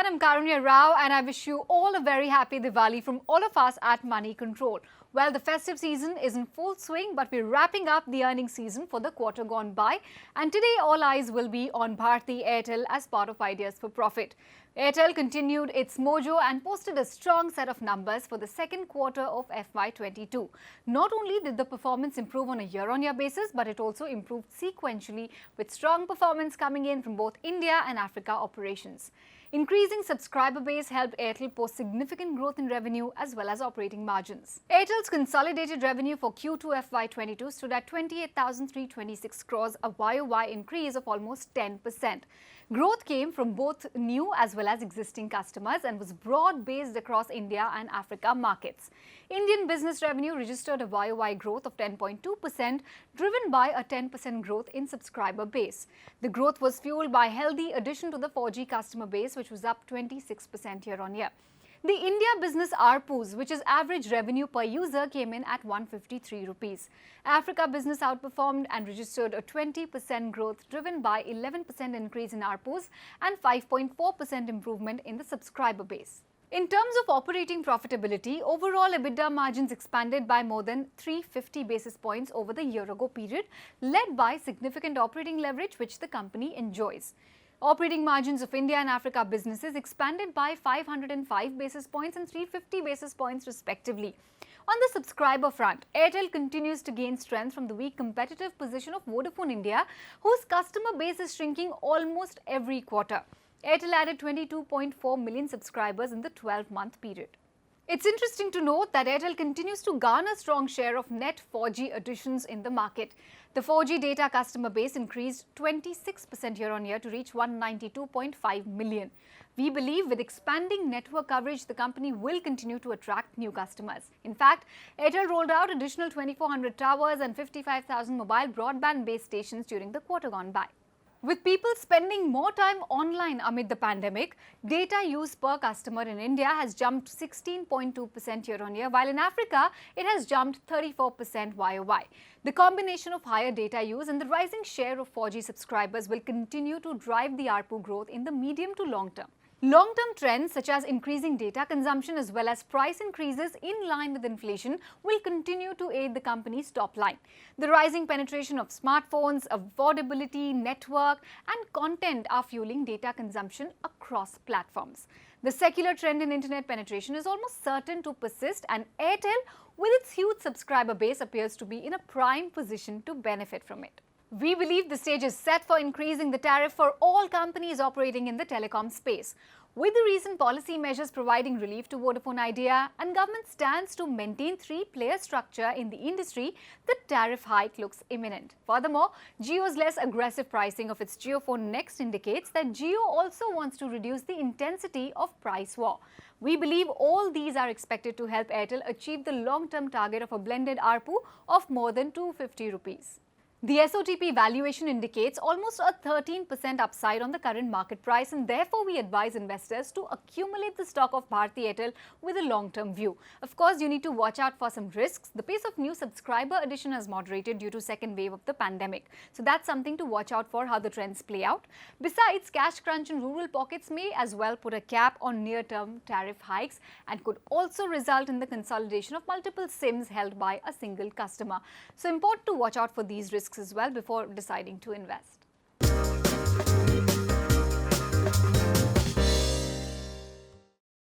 everyone, I'm Karunya Rao and I wish you all a very happy Diwali from all of us at Money Control. Well, the festive season is in full swing, but we're wrapping up the earnings season for the quarter gone by. And today, all eyes will be on Bharti Airtel as part of Ideas for Profit. Airtel continued its mojo and posted a strong set of numbers for the second quarter of FY22. Not only did the performance improve on a year-on-year basis, but it also improved sequentially with strong performance coming in from both India and Africa operations. Increasing subscriber base helped Airtel post significant growth in revenue as well as operating margins. Airtel's consolidated revenue for Q2 FY22 stood at 28,326 crores, a YOY increase of almost 10%. Growth came from both new as well as existing customers and was broad-based across India and Africa markets. Indian business revenue registered a YOY growth of 10.2%, driven by a 10% growth in subscriber base. The growth was fueled by healthy addition to the 4G customer base, which was up 26% year-on-year. The India business ARPUs, which is average revenue per user, came in at 153 rupees. Africa business outperformed and registered a 20% growth driven by 11% increase in ARPUs and 5.4% improvement in the subscriber base. In terms of operating profitability, overall EBITDA margins expanded by more than 350 basis points over the year-ago period, led by significant operating leverage which the company enjoys. Operating margins of India and Africa businesses expanded by 505 basis points and 350 basis points respectively. On the subscriber front, Airtel continues to gain strength from the weak competitive position of Vodafone India, whose customer base is shrinking almost every quarter. Airtel added 22.4 million subscribers in the 12-month period. It's interesting to note that Airtel continues to garner strong share of net 4G additions in the market. The 4G data customer base increased 26% year-on-year to reach 192.5 million. We believe with expanding network coverage, the company will continue to attract new customers. In fact, Airtel rolled out additional 2,400 towers and 55,000 mobile broadband base stations during the quarter gone by. With people spending more time online amid the pandemic, data use per customer in India has jumped 16.2% year-on-year, while in Africa, it has jumped 34% YOY. The combination of higher data use and the rising share of 4G subscribers will continue to drive the ARPU growth in the medium to long term. Long-term trends such as increasing data consumption as well as price increases in line with inflation will continue to aid the company's top line. The rising penetration of smartphones, affordability, network and content are fueling data consumption across platforms. The secular trend in internet penetration is almost certain to persist, and Airtel, with its huge subscriber base, appears to be in a prime position to benefit from it. We believe the stage is set for increasing the tariff for all companies operating in the telecom space. With the recent policy measures providing relief to Vodafone Idea and government stands to maintain three-player structure in the industry, the tariff hike looks imminent. Furthermore, Jio's less aggressive pricing of its JioPhone Next indicates that Jio also wants to reduce the intensity of price war. We believe all these are expected to help Airtel achieve the long-term target of a blended ARPU of more than 250 rupees. The SOTP valuation indicates almost a 13% upside on the current market price, and therefore we advise investors to accumulate the stock of Bharti Airtel with a long-term view. Of course, you need to watch out for some risks. The pace of new subscriber addition has moderated due to second wave of the pandemic. So that's something to watch out for how the trends play out. Besides, cash crunch in rural pockets may as well put a cap on near-term tariff hikes and could also result in the consolidation of multiple SIMs held by a single customer. So important to watch out for these risks as well before deciding to invest.